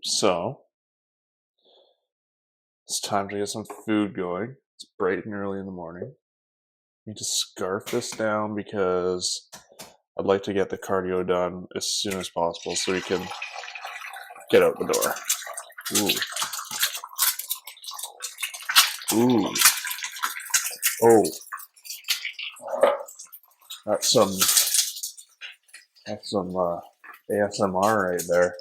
So it's time to get some food going. It's bright and early in the morning. I need to scarf this down because I'd like to get the cardio done as soon as possible so we can get out the door. Ooh. Ooh. Oh. That's some ASMR right there.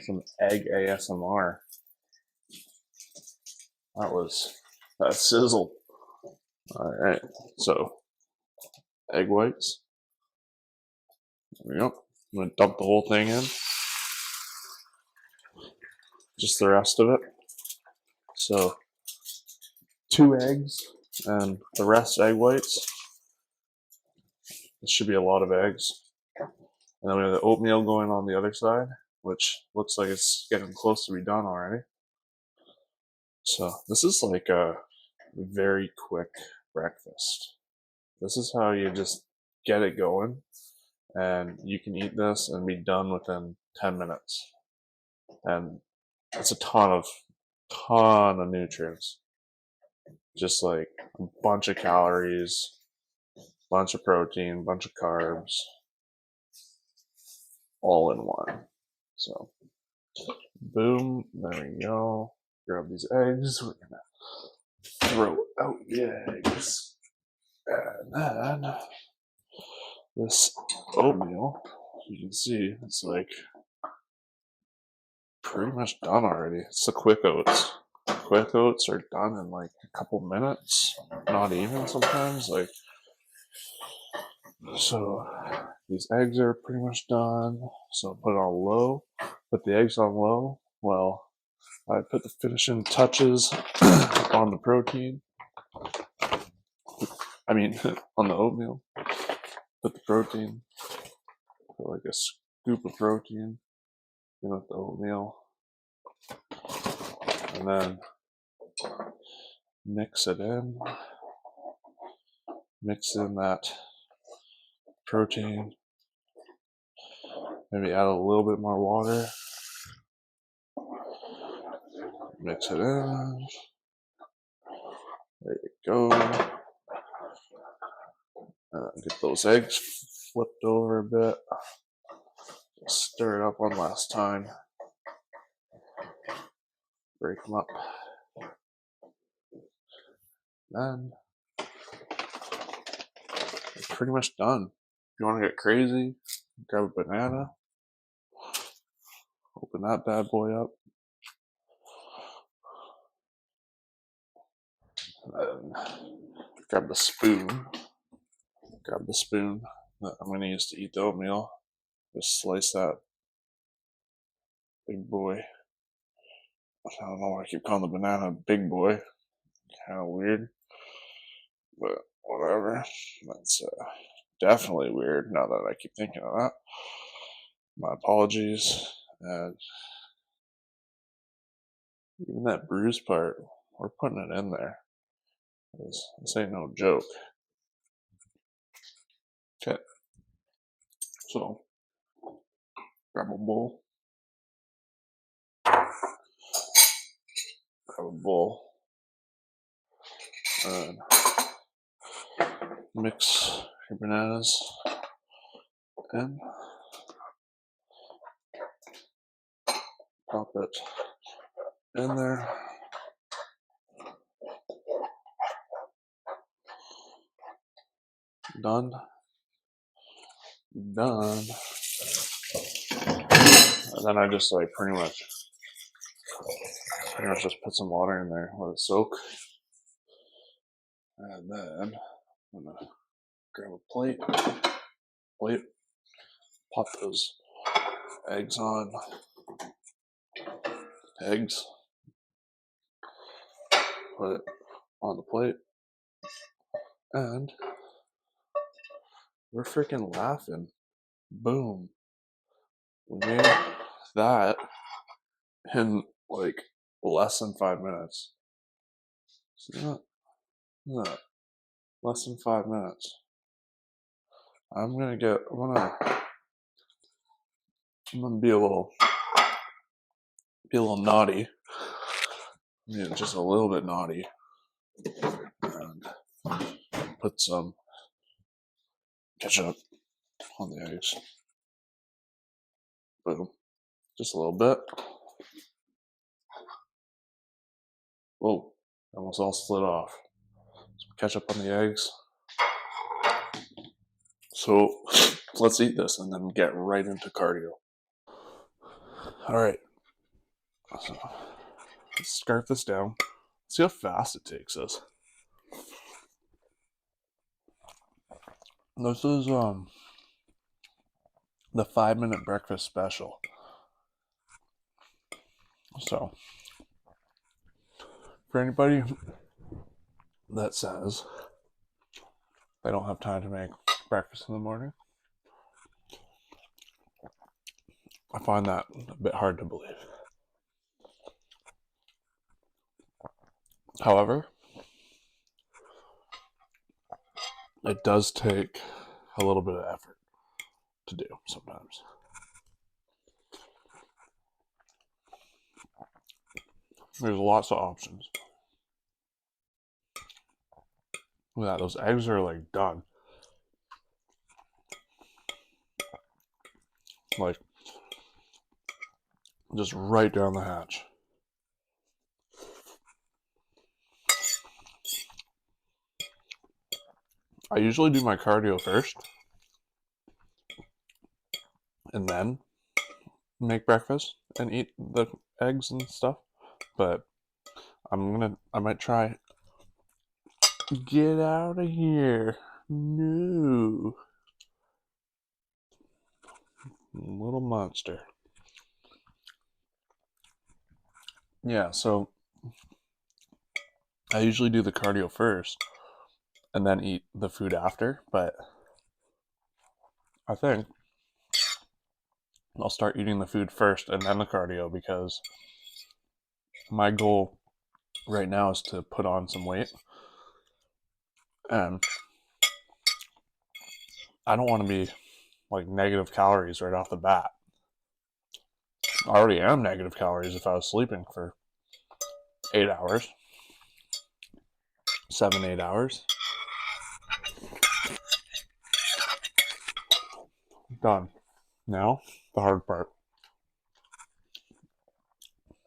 Some egg ASMR. That sizzled. Alright, so egg whites. There we go. I'm gonna dump the whole thing in. Just the rest of it. So 2 eggs and the rest egg whites. This should be a lot of eggs. And then we have the oatmeal going on the other side, which looks like it's getting close to be done already. So this is like a very quick breakfast. This is how you just get it going, and you can eat this and be done within 10 minutes. And it's a ton of nutrients. Just like a bunch of calories, bunch of protein, bunch of carbs, all in one. So, boom, there we go. Grab these eggs. We're gonna throw out the eggs. And then this oatmeal, you can see, it's like pretty much done already. It's the quick oats. Quick oats are done in like a couple minutes, not even sometimes. So these eggs are pretty much done. So put it on low. Put the eggs on low. Well, I put the finishing touches on the protein. I mean, on the oatmeal. Put the protein. Put like a scoop of protein in with the oatmeal. And then mix it in. Mix in that protein. Maybe add a little bit more water. Mix it in. There you go. Get those eggs flipped over a bit. Stir it up one last time. Break them up. Then it's pretty much done. If you want to get crazy, grab a banana. Open that bad boy up. And grab the spoon. Grab the spoon that I'm going to use to eat the oatmeal. Just slice that big boy. I don't know why I keep calling the banana big boy. Kind of weird. But whatever. That's definitely weird now that I keep thinking of that. My apologies. And even that bruise part, we're putting it in there. This ain't no joke. Okay. So, grab a bowl. And mix your bananas in. Pop it in there. Done. And then I just like pretty much just put some water in there, let it soak. And then I'm gonna grab a plate, pop those eggs on. Eggs. Put it on the plate. And we're freaking laughing. Boom. We made that in like less than 5 minutes. See that? Less than 5 minutes. I'm gonna be a little be a little naughty. Yeah, just a little bit naughty. And put some ketchup on the eggs. Boom. Just a little bit. Whoa, almost all slid off. Some ketchup on the eggs. So let's eat this and then get right into cardio. All right. So let's scarf this down. See how fast it takes us. This is the 5-minute breakfast special. So for anybody that says they don't have time to make breakfast in the morning, I find that a bit hard to believe. However, it does take a little bit of effort to do sometimes. There's lots of options. Look at that, those eggs are like done. Like, just right down the hatch. I usually do my cardio first and then make breakfast and eat the eggs and stuff. But I might try. Get out of here. No. Little monster. Yeah, so I usually do the cardio first and then eat the food after, but I think I'll start eating the food first and then the cardio because my goal right now is to put on some weight. And I don't want to be like negative calories right off the bat. I already am negative calories if I was sleeping for 8 hours. 7, 8 hours. Done. Now, the hard part.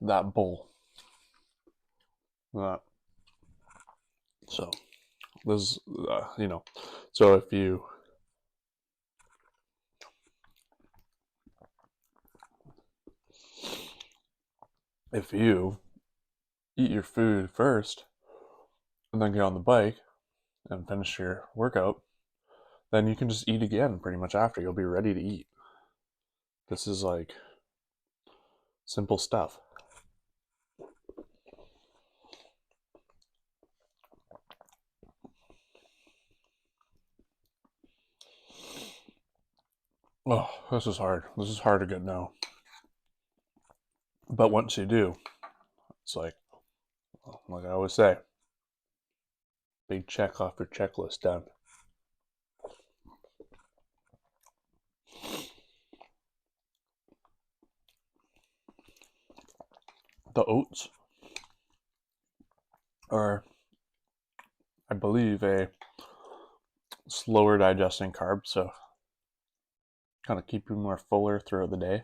That bowl. That. So, this is, so if you eat your food first and then get on the bike and finish your workout, then you can just eat again pretty much after. You'll be ready to eat. This is like simple stuff. Oh, this is hard. This is hard to get now. But once you do, it's like I always say, big check off your checklist done. The oats are, I believe, a slower digesting carb, so kind of keep you more fuller throughout the day.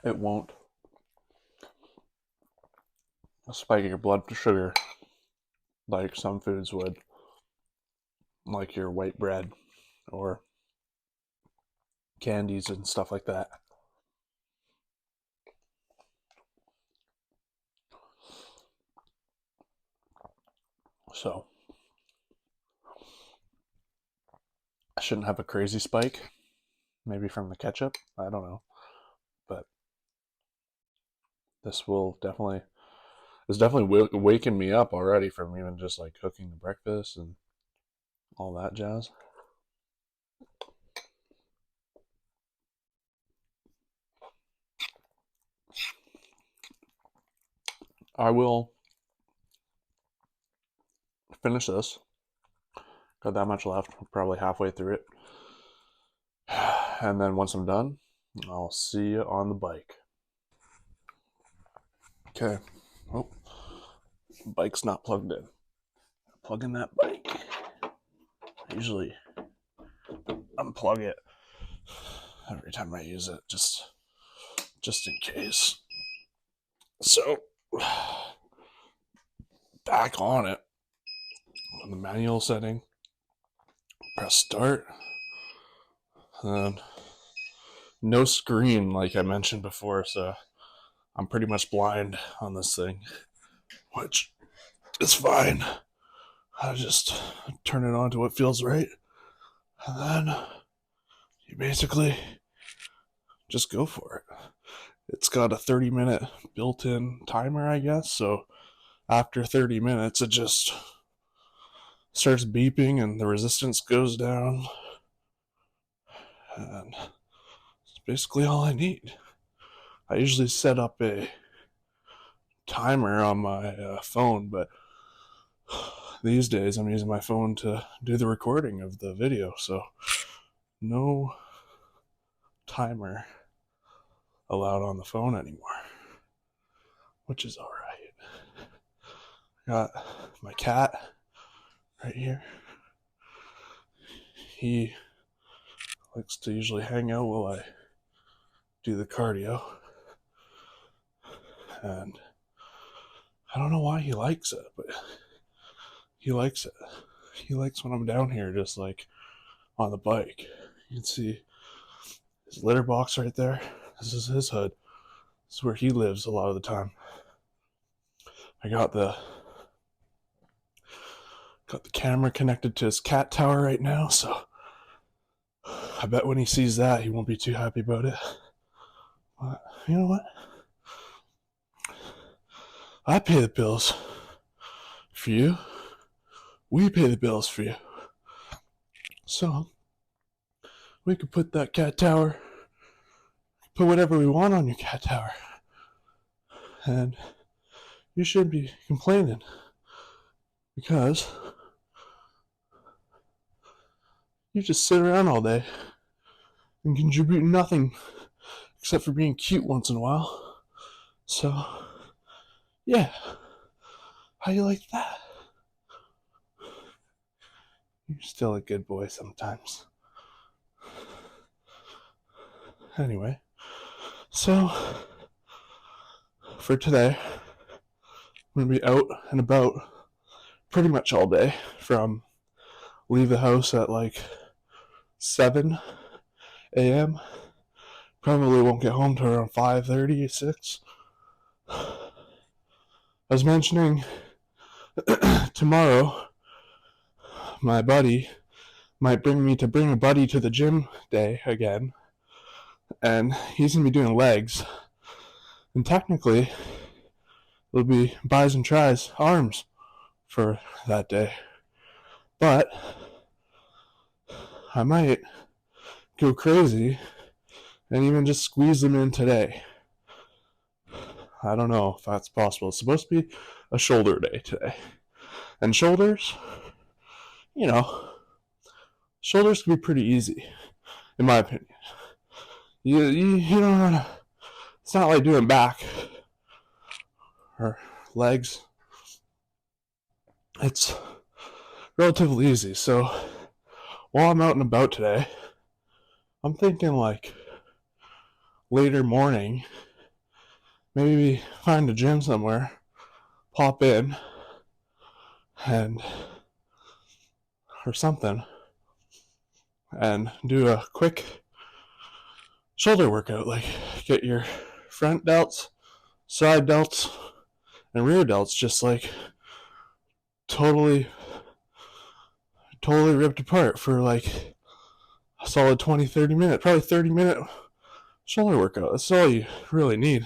It won't spike your blood sugar like some foods would, like your white bread or candies and stuff like that. So I shouldn't have a crazy spike, maybe from the ketchup, I don't know, but this is definitely waking me up already from even just like cooking the breakfast and all that jazz. I will finish this. Got that much left, probably halfway through it. And then once I'm done, I'll see you on the bike. Okay. Oh, bike's not plugged in. Plug in that bike. I usually unplug it every time I use it, just in case. So, back on it. On the manual setting, press start. And no screen, like I mentioned before, so I'm pretty much blind on this thing, which is fine. I just turn it on to what feels right, and then you basically just go for it. It's got a 30-minute built-in timer, I guess, so after 30 minutes it just starts beeping and the resistance goes down, and it's basically all I need. I usually set up a timer on my phone, but these days I'm using my phone to do the recording of the video, so no timer allowed on the phone anymore, which is alright. Got my cat right here. He likes to usually hang out while I do the cardio, and I don't know why he likes it, but he likes it. He likes when I'm down here just like on the bike. You can see his litter box right there. This is his hood. This is where he lives a lot of the time. I got the camera connected to his cat tower right now, so I bet when he sees that he won't be too happy about it. But you know what? I pay the bills for you. We pay the bills for you. So we could put that cat tower, put whatever we want on your cat tower, and you shouldn't be complaining, because you just sit around all day and contribute nothing except for being cute once in a while. So yeah, how you like that? You're still a good boy sometimes. Anyway, so for today, I'm going to be out and about pretty much all day. Leave the house at like 7 a.m. Probably won't get home till around 5:30, 6. I was mentioning tomorrow my buddy might bring a buddy to the gym day again, and he's going to be doing legs. And technically, it'll be bis and tris, arms, for that day. But I might go crazy and even just squeeze them in today. I don't know if that's possible. It's supposed to be a shoulder day today. And shoulders, shoulders can be pretty easy, in my opinion. You don't want to, it's not like doing back or legs. It's relatively easy. So while I'm out and about today, I'm thinking like later morning, maybe find a gym somewhere, pop in, or something, and do a quick shoulder workout. Like get your front delts, side delts, and rear delts just like totally ripped apart for like a solid 20-30 minute, probably 30-minute shoulder workout. That's all you really need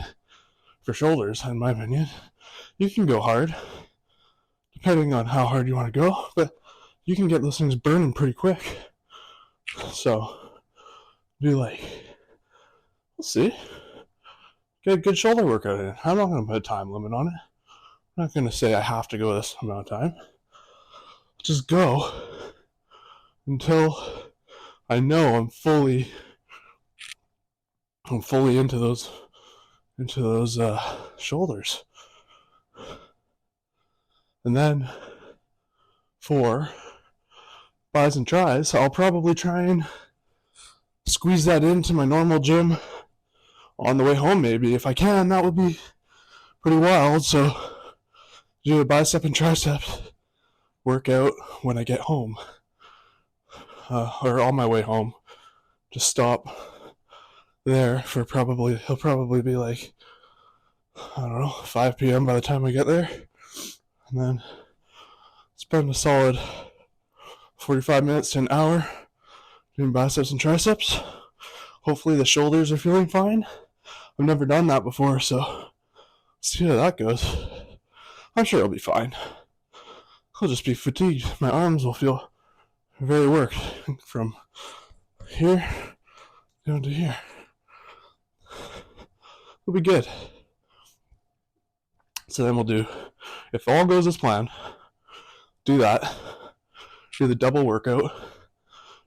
for shoulders, in my opinion. You can go hard depending on how hard you want to go, but you can get those things burning pretty quick. So we'll see, get a good shoulder workout in. I'm not going to put a time limit on it. I'm not going to say I have to go this amount of time. Just go until I know I'm fully I'm fully into those shoulders. And then for bis and tris, I'll probably try and squeeze that into my normal gym on the way home, maybe. If I can, that would be pretty wild. So do a bicep and triceps workout when I get home, or on my way home. Just stop there for he'll probably be like, I don't know, 5 p.m. by the time I get there. And then spend a solid 45 minutes to an hour doing biceps and triceps. Hopefully the shoulders are feeling fine. I've never done that before, so see how that goes. I'm sure I'll be fine. I'll just be fatigued. My arms will feel very worked from here down to here. It'll be good. So then we'll do, if all goes as planned, do that. Do the double workout,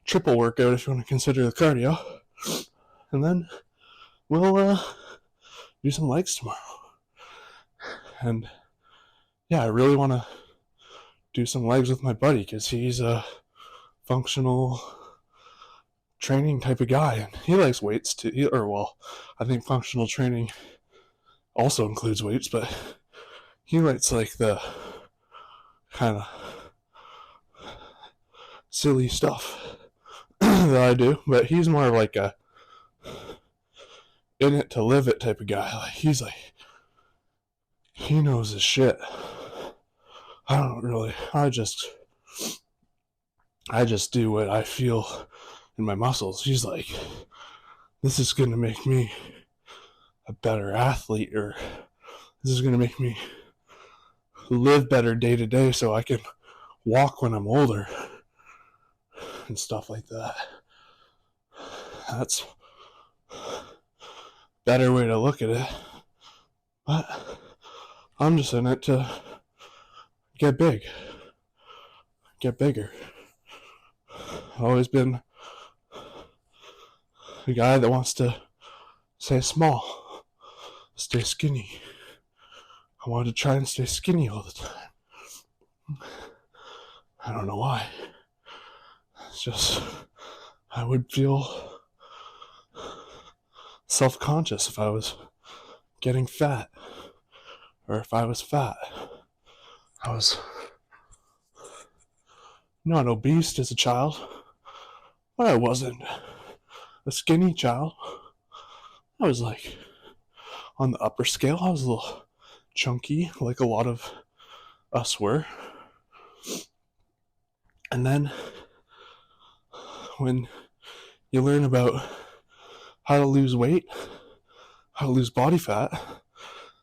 triple workout if you want to consider the cardio, and then we'll do some legs tomorrow. And yeah, I really want to do some legs with my buddy because he's a functional training type of guy, and he likes weights too. I think functional training also includes weights, but he likes like the kind of silly stuff that I do, but he's more like a in it to live it type of guy. Like he's like, he knows his shit. I don't really. I just do what I feel in my muscles. He's like, this is gonna make me a better athlete, or this is gonna make me live better day to day so I can walk when I'm older and stuff like that. That's a better way to look at it. But I'm just in it to get big, get bigger. I've always been a guy that wants to stay small, stay skinny. I wanted to try and stay skinny all the time. I don't know why. It's just, I would feel self-conscious if I was getting fat, or if I was fat. I was not obese as a child, but I wasn't a skinny child. I was like on the upper scale. I was a little chunky, like a lot of us were. And then when you learn about how to lose weight, how to lose body fat,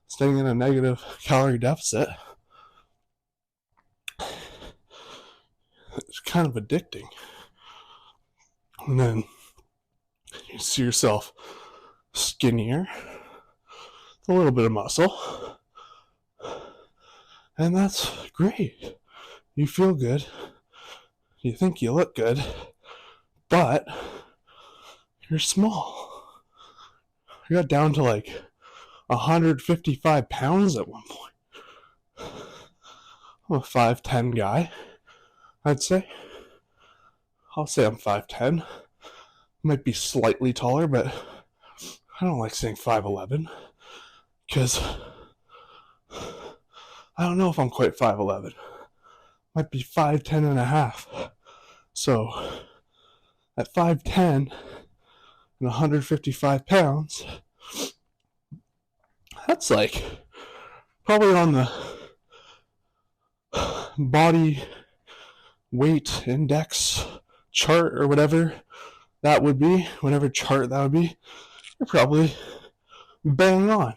staying in a negative calorie deficit, it's kind of addicting. And then you see yourself skinnier, with a little bit of muscle, and that's great. You feel good. You think you look good, but you're small. You got down to like 155 pounds at one point. I'm a 5'10" guy, I'd say. I'll say I'm 5'10". Might be slightly taller, but I don't like saying 5'11", because I don't know if I'm quite 5'11". Might be 5'10" and a half. So at 5'10" and 155 pounds, that's like probably on the body weight index chart or whatever that would be, whatever chart that would be, you're probably bang on.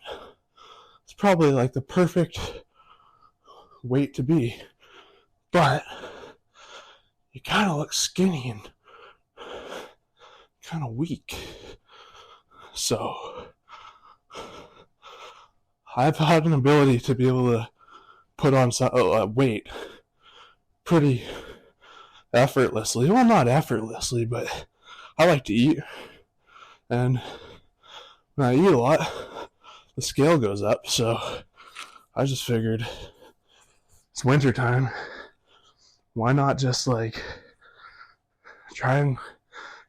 It's probably like the perfect weight to be. But you kind of look skinny and kind of weak. So I've had an ability to be able to put on weight pretty effortlessly. Well, not effortlessly, but I like to eat. And when I eat a lot, the scale goes up. So I just figured it's winter time. Why not just like try and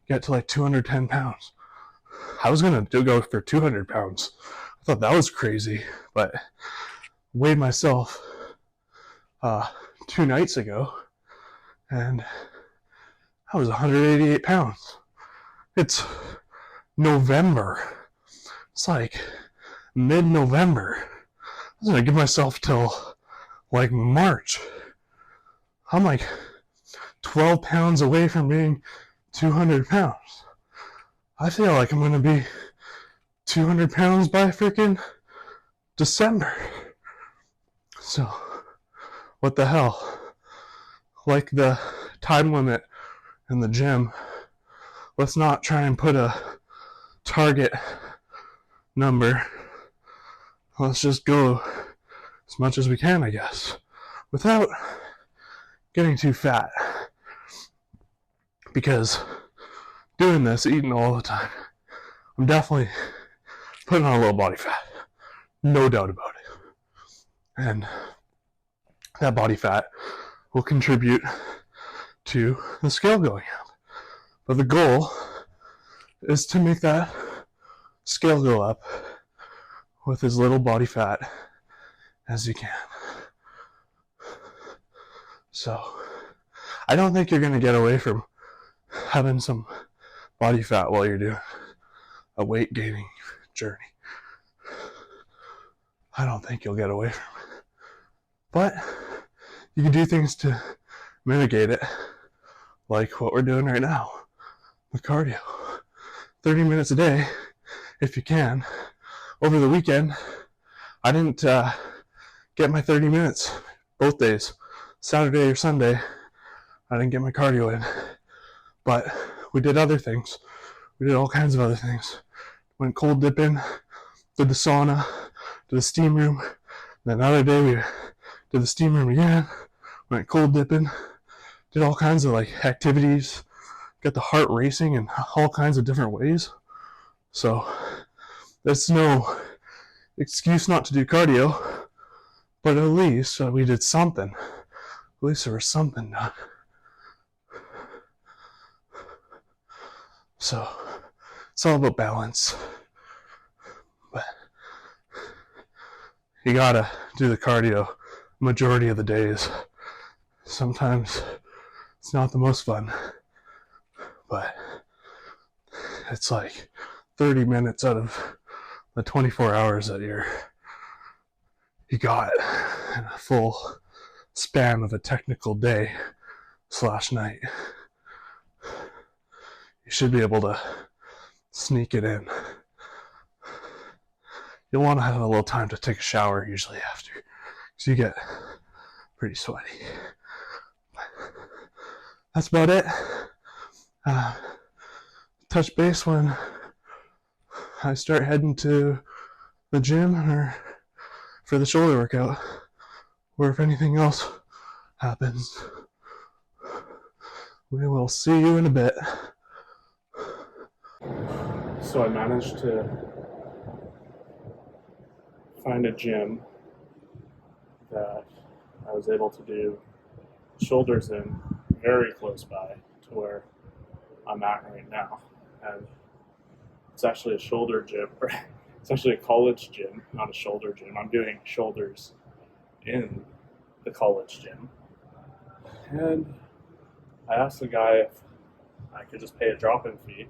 get to like 210 pounds? I was going to go for 200 pounds. I thought that was crazy, but weighed myself 2 nights ago and I was 188 pounds. It's November. It's like mid-November. I was going to give myself till like March. I'm like 12 pounds away from being 200 pounds. I feel like I'm going to be 200 pounds by freaking December. So, what the hell? Like the time limit in the gym, let's not try and put a target number. Let's just go as much as we can, I guess, without getting too fat. Because doing this, eating all the time, I'm definitely putting on a little body fat. No doubt about it. And that body fat will contribute to the scale going up. But the goal is to make that scale go up with as little body fat as you can. So I don't think you're going to get away from having some body fat while you're doing a weight gaining journey. I don't think you'll get away from it. But you can do things to mitigate it, like what we're doing right now with cardio. 30 minutes a day, if you can. Over the weekend, I didn't get my 30 minutes both days. Saturday or Sunday, I didn't get my cardio in. But we did other things. We did all kinds of other things. Went cold dipping, did the sauna, did the steam room. Then another day we did the steam room again, went cold dipping, did all kinds of like activities, got the heart racing in all kinds of different ways. So there's no excuse not to do cardio, but at least we did something. At least there was something done. So it's all about balance. But you gotta do the cardio majority of the days. Sometimes it's not the most fun, but it's like 30 minutes out of the 24 hours that you got in a full span of a technical day / night. You should be able to sneak it in. You'll want to have a little time to take a shower usually after, because you get pretty sweaty. That's about it. Touch base when I start heading to the gym or for the shoulder workout, or if anything else happens. We will see you in a bit. So I managed to find a gym that I was able to do shoulders in very close by to where I'm at right now. And it's actually a shoulder gym. It's actually a college gym, not a shoulder gym. I'm doing shoulders in the college gym. And I asked the guy if I could just pay a drop-in fee.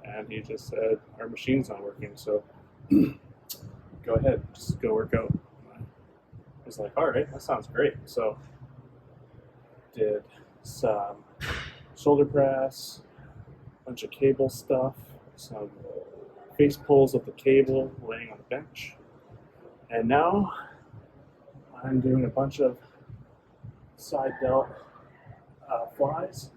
And he just said, our machine's not working, so go ahead, just go work out. I was like, all right, that sounds great. So did some shoulder press, a bunch of cable stuff, some face pulls with the cable laying on the bench. And now I'm doing a bunch of side delt flies.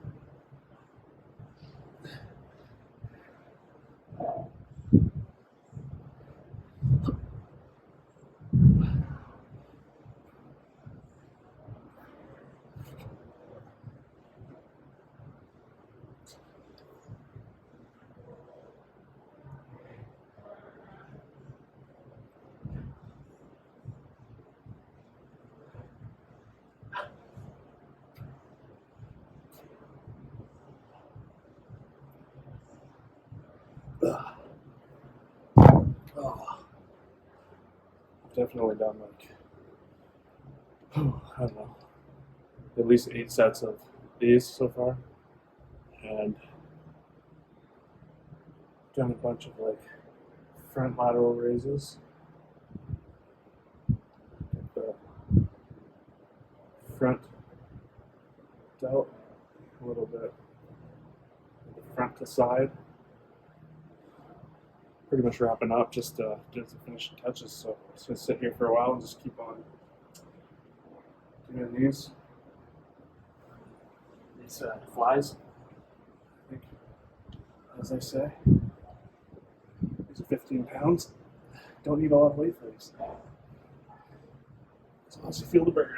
definitely done like, I don't know, at least 8 sets of these so far, and done a bunch of like front lateral raises. Get the front delt a little bit, front to side. Pretty much wrapping up, just the finishing touches. So I'm just gonna sit here for a while and just keep on doing these flies. I think, as I say, these are 15 pounds. Don't need a lot of weight for these. As long as you feel the burn.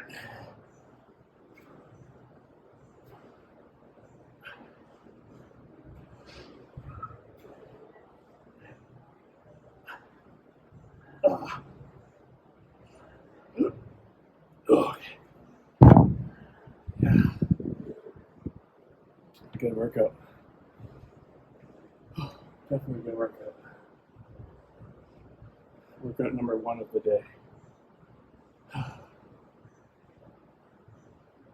Okay. Yeah. Good workout. Definitely a good workout. Workout number 1 of the day.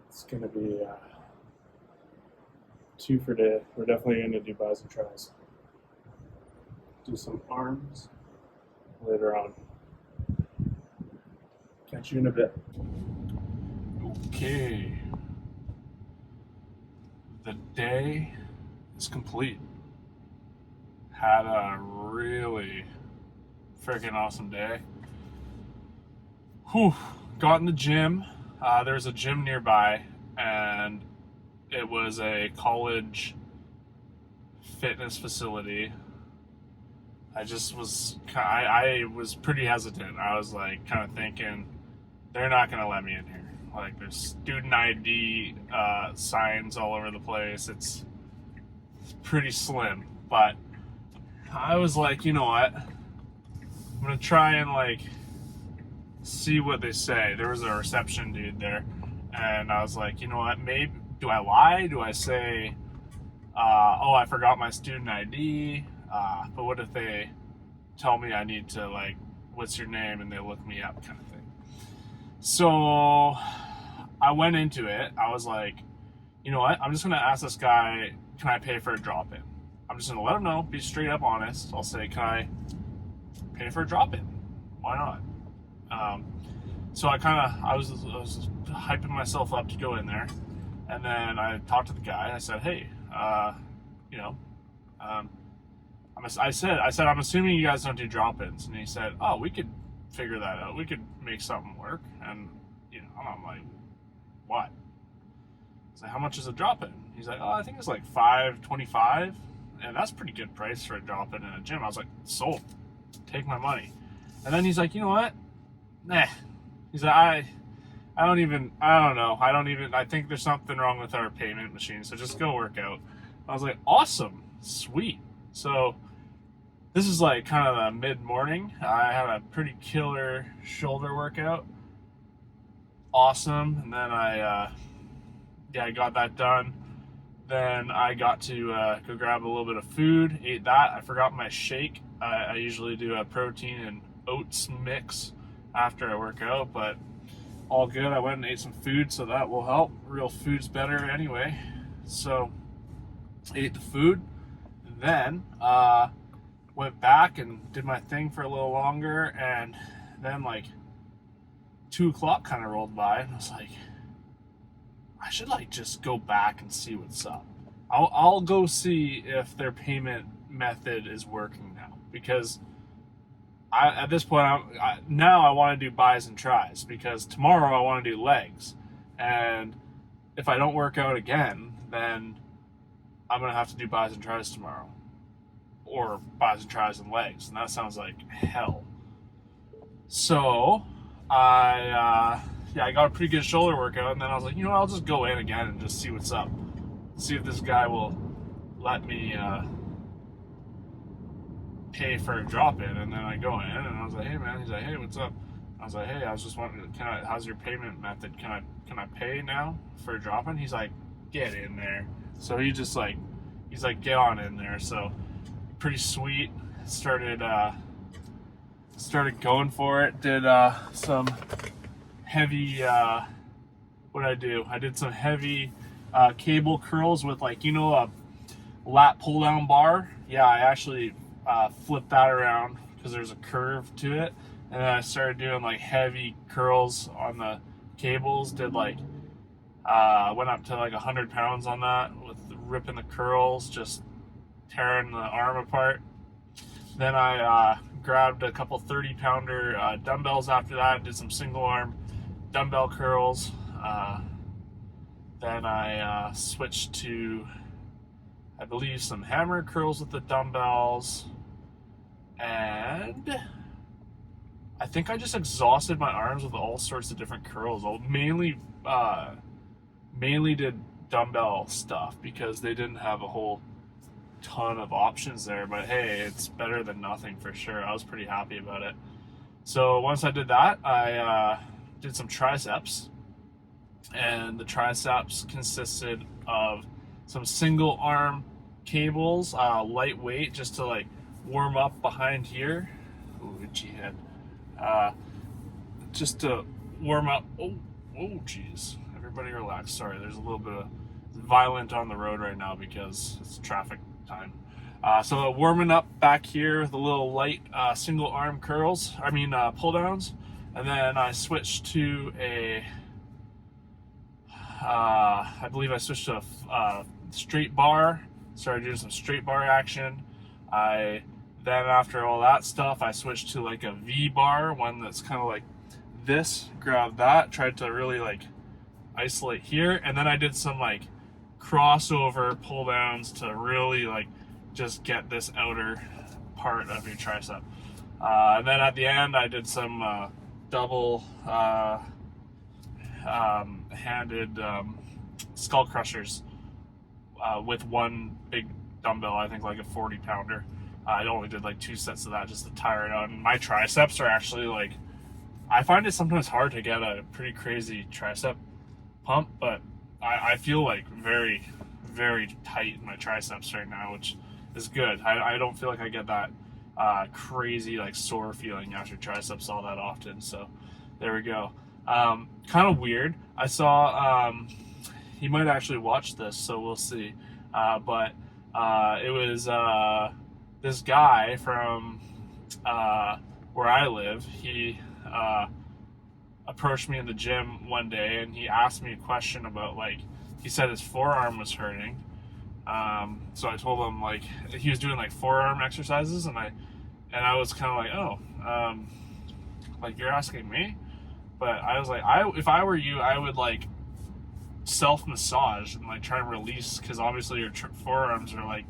It's gonna be 2 for day. We're definitely gonna do bis and tris. Do some arms later on. Catch you in a bit. Okay. The day is complete. Had a really freaking awesome day. Whew. Got in the gym. There's a gym nearby, and it was a college fitness facility. I was pretty hesitant. I was like kind of thinking, they're not going to let me in here. Like, there's student ID signs all over the place. It's pretty slim. But I was like, you know what? I'm going to try and, like, see what they say. There was a reception dude there. And I was like, you know what? Maybe, do I lie? Do I say, oh, I forgot my student ID? But what if they tell me I need to, like, what's your name? And they look me up, kind of thing. So I went into it. I was like, you know what? I'm just going to ask this guy, can I pay for a drop-in? I'm just going to let him know, be straight up honest. I'll say, can I pay for a drop-in? Why not? So I was hyping myself up to go in there. And then I talked to the guy. I said, hey, I said, I'm assuming you guys don't do drop-ins. And he said, oh, we could figure that out. We could make something work. And, I'm like, what? It's like, how much is a drop-in? He's like, oh, I think it's like $5.25. And that's a pretty good price for a drop-in in a gym. I was like, sold. Take my money. And then he's like, you know what? Nah. He's like, I think there's something wrong with our payment machine. So just go work out. I was like, awesome. Sweet. So this is like kind of the mid-morning. I had a pretty killer shoulder workout. Awesome. And then I got that done. Then I got to go grab a little bit of food, ate that. I forgot my shake. I usually do a protein and oats mix after I work out, but all good. I went and ate some food, so that will help. Real food's better anyway. So ate the food, then went back and did my thing for a little longer, and then like 2 o'clock kind of rolled by, and I was like, I should like just go back and see what's up. I'll go see if their payment method is working now, because at this point now I want to do bis and tris, because tomorrow I want to do legs, and if I don't work out again, then I'm gonna have to do bis and tris tomorrow, or bis and tris and legs, and that sounds like hell. So I got a pretty good shoulder workout, and then I was like, you know what, I'll just go in again and just see what's up. See if this guy will let me pay for a drop-in. And then I go in, and I was like, hey man, he's like, hey, what's up? I was like, hey, I was just wondering, how's your payment method? Can I pay now for a drop-in? He's like, get in there. So he's like, get on in there. So pretty sweet. Started started going for it. Did some heavy, what did I do? I did some heavy cable curls with, like, you know, a lat pull down bar. Yeah, I actually flipped that around because there's a curve to it. And then I started doing like heavy curls on the cables. Did like, went up to like 100 pounds on that with ripping the curls, just tearing the arm apart. Then I grabbed a couple 30-pounder dumbbells after that, did some single arm dumbbell curls. Then I switched to, I believe, some hammer curls with the dumbbells. And I think I just exhausted my arms with all sorts of different curls. I mainly did dumbbell stuff because they didn't have a whole ton of options there. But hey, it's better than nothing for sure. I was pretty happy about it. So once I did that, I did some triceps. And the triceps consisted of some single arm cables, lightweight, just to like warm up behind here. Ooh, itchy head. Just to warm up. Oh, jeez. Everybody relax. Sorry, there's a little bit of violent on the road right now because it's traffic time. So warming up back here with a little light single arm curls. Pull downs. And then I switched to I believe I switched to a straight bar. Started doing some straight bar action. Then after all that stuff, I switched to like a V bar, one that's kind of like this. Grabbed that, tried to really like isolate here, and then I did some like crossover pull downs to really like just get this outer part of your tricep. And then at the end, I did some double handed skull crushers with one big dumbbell, I think like a 40-pounder. I only did like 2 sets of that just to tire it out. And my triceps are actually like, I find it sometimes hard to get a pretty crazy tricep pump, but I feel like very, very tight in my triceps right now, which is good. I don't feel like I get that crazy like sore feeling after triceps all that often. So there we go. Kind of weird. I saw, he might actually watch this, so we'll see. But it was this guy from where I live. He approached me in the gym one day and he asked me a question about, like, he said his forearm was hurting. So I told him, like, he was doing like forearm exercises, and I was kind of like, oh, like, you're asking me? But I was like, if I were you, I would like self-massage and like try and release, because obviously your forearms are like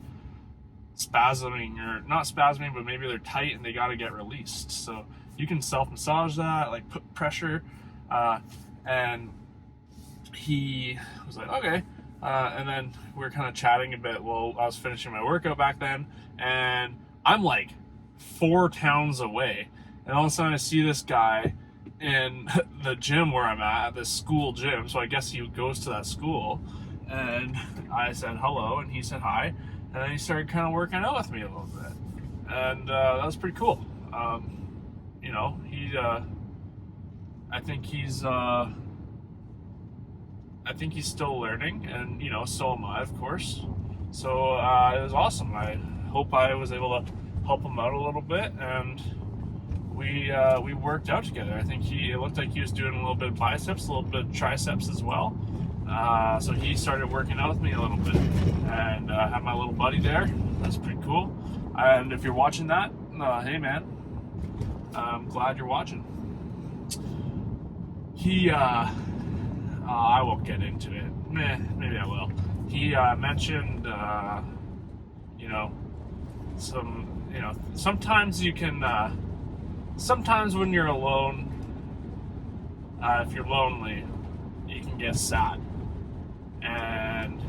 spasming, or not spasming, but maybe they're tight and they got to get released. So you can self-massage that, like put pressure. And he was like, okay. And then we were kind of chatting a bit. Well, I was finishing my workout back then, and I'm like 4 towns away, and all of a sudden I see this guy in the gym where I'm at this school gym. So I guess he goes to that school, and I said hello, and he said hi, and then he started kind of working out with me a little bit, and that was pretty cool. You know, I think he's still learning, and you know, so am I, of course. So it was awesome. I hope I was able to help him out a little bit, and we worked out together. I think it looked like he was doing a little bit of biceps, a little bit of triceps as well. So he started working out with me a little bit, and had my little buddy there. That's pretty cool. And if you're watching that, hey man, I'm glad you're watching. I won't get into it. Maybe I will. He mentioned, sometimes you can, sometimes when you're alone, if you're lonely, you can get sad. And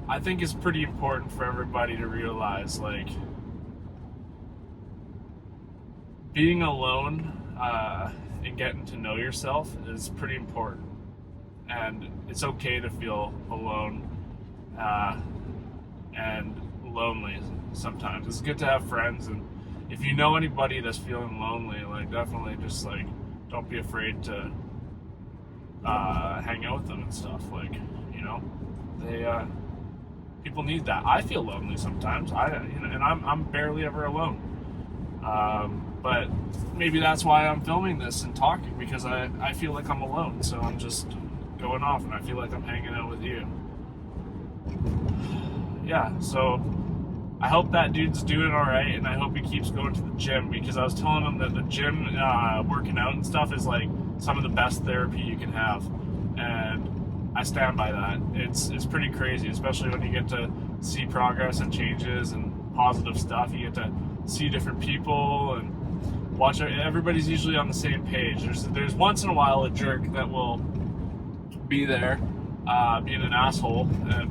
I think it's pretty important for everybody to realize, like, being alone and getting to know yourself is pretty important. And it's okay to feel alone and lonely sometimes. It's good to have friends and if you know anybody that's feeling lonely, like definitely just like don't be afraid to hang out with them and stuff. Like, you know, they people need that. I feel lonely sometimes. And I'm barely ever alone. But maybe that's why I'm filming this and talking, because I feel like I'm alone. So I'm just going off, and I feel like I'm hanging out with you. Yeah, so I hope that dude's doing all right, and I hope he keeps going to the gym, because I was telling him that the gym, working out and stuff, is like some of the best therapy you can have, and I stand by that. It's pretty crazy, especially when you get to see progress and changes and positive stuff. You get to see different people and watch. Everybody's usually on the same page. There's once in a while a jerk that will be there, being an asshole,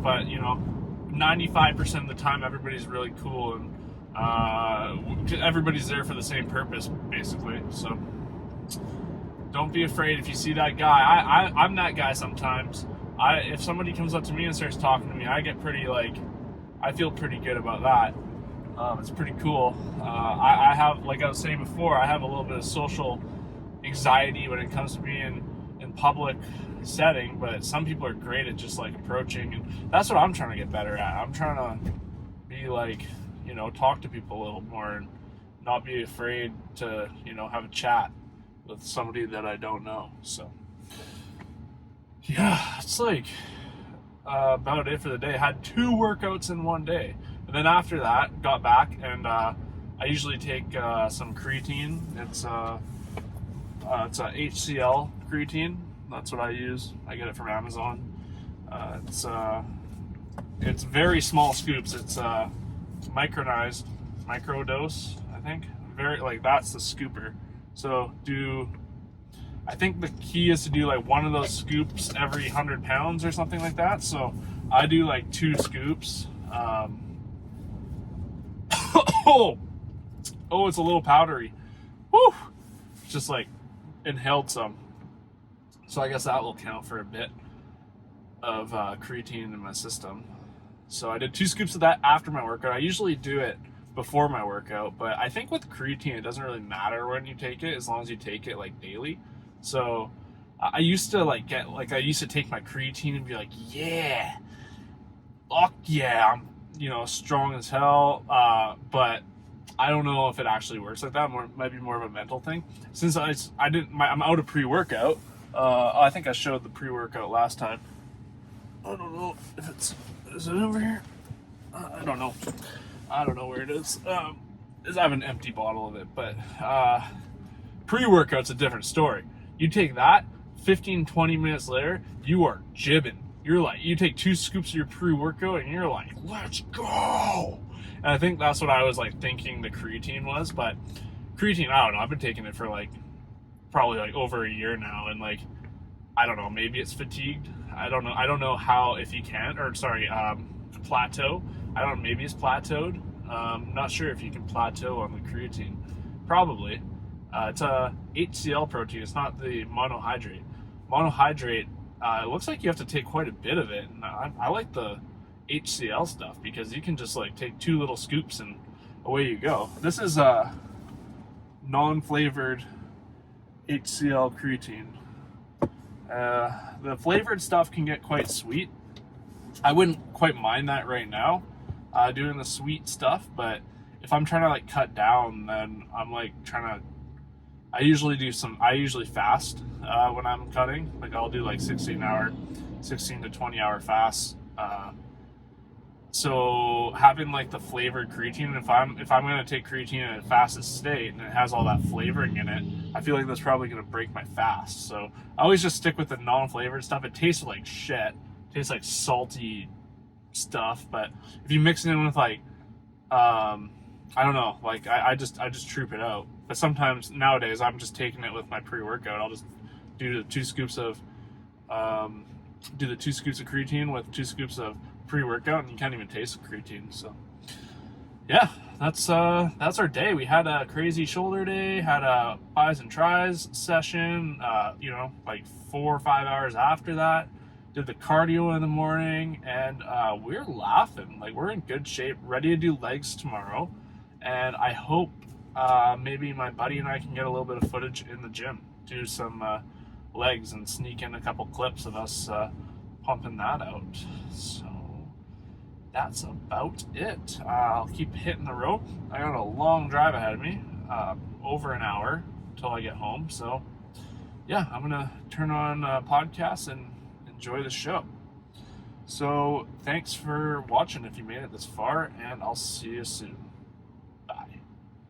but 95% of the time everybody's really cool, and everybody's there for the same purpose, basically. So don't be afraid if you see that guy. I'm that guy sometimes. If somebody comes up to me and starts talking to me, I get pretty I feel pretty good about that. It's pretty cool. I have, like I was saying before, I have a little bit of social anxiety when it comes to being in public setting, but some people are great at just like approaching, and that's what I'm trying to get better at. I'm trying to be like, talk to people a little more and not be afraid to, have a chat with somebody that I don't know. So yeah, it's like about it for the day. Had 2 workouts in one day, and then after that got back, and I usually take some creatine. It's a HCL creatine. That's what I use. I get it from Amazon. It's very small scoops. It's micronized, micro dose, I think. That's the scooper. So I think the key is to do like one of those scoops every 100 pounds or something like that. So I do like 2 scoops. Oh, it's a little powdery. Woo! Just like inhaled some. So I guess that will count for a bit of creatine in my system. So I did 2 scoops of that after my workout. I usually do it before my workout, but I think with creatine it doesn't really matter when you take it, as long as you take it like daily. So I used to I used to take my creatine and be like, yeah, fuck yeah, I'm strong as hell. But I don't know if it actually works like that. Might be more of a mental thing. Since I'm out of pre-workout. I think I showed the pre-workout last time. I don't know if is it over here? I don't know. I don't know where it is. I have an empty bottle of it, but pre-workout's a different story. You take that, 15-20 minutes later, you are jibbing. You take 2 scoops of your pre-workout and you're like, let's go. And I think that's what I was like thinking the creatine was, but creatine, I don't know. I've been taking it for probably over a year now, and I don't know, maybe it's fatigued. I don't know how, if you can, or sorry, plateau. I don't know, maybe it's plateaued. Not sure if you can plateau on the creatine. Probably. It's a HCL protein. It's not the monohydrate. Monohydrate, it looks like you have to take quite a bit of it, and I like the HCL stuff because you can just take 2 little scoops and away you go. This is non-flavored HCL creatine. The flavored stuff can get quite sweet. I wouldn't quite mind that right now, doing the sweet stuff, but if I'm trying to cut down, then I'm I usually fast when I'm cutting. I'll do 16 to 20 hour fasts. So having the flavored creatine, if I'm going to take creatine in a fasted state and it has all that flavoring in it, I feel like that's probably going to break my fast. So I always just stick with the non-flavored stuff. It tastes like shit. It tastes like salty stuff. But if you mix it in with I don't know, I just troop it out. But sometimes nowadays I'm just taking it with my pre-workout. I'll just do the 2 scoops of creatine with 2 scoops of pre-workout, and you can't even taste the creatine. So yeah, that's our day. We had a crazy shoulder day, had a bis and tris session, 4 or 5 hours after that, did the cardio in the morning, and we're laughing. We're in good shape, ready to do legs tomorrow, and I hope maybe my buddy and I can get a little bit of footage in the gym, do some legs, and sneak in a couple clips of us pumping that out. So that's about it. I'll keep hitting the rope. I got a long drive ahead of me, over an hour until I get home. So yeah, I'm gonna turn on podcasts and enjoy the show. So thanks for watching if you made it this far, and I'll see you soon.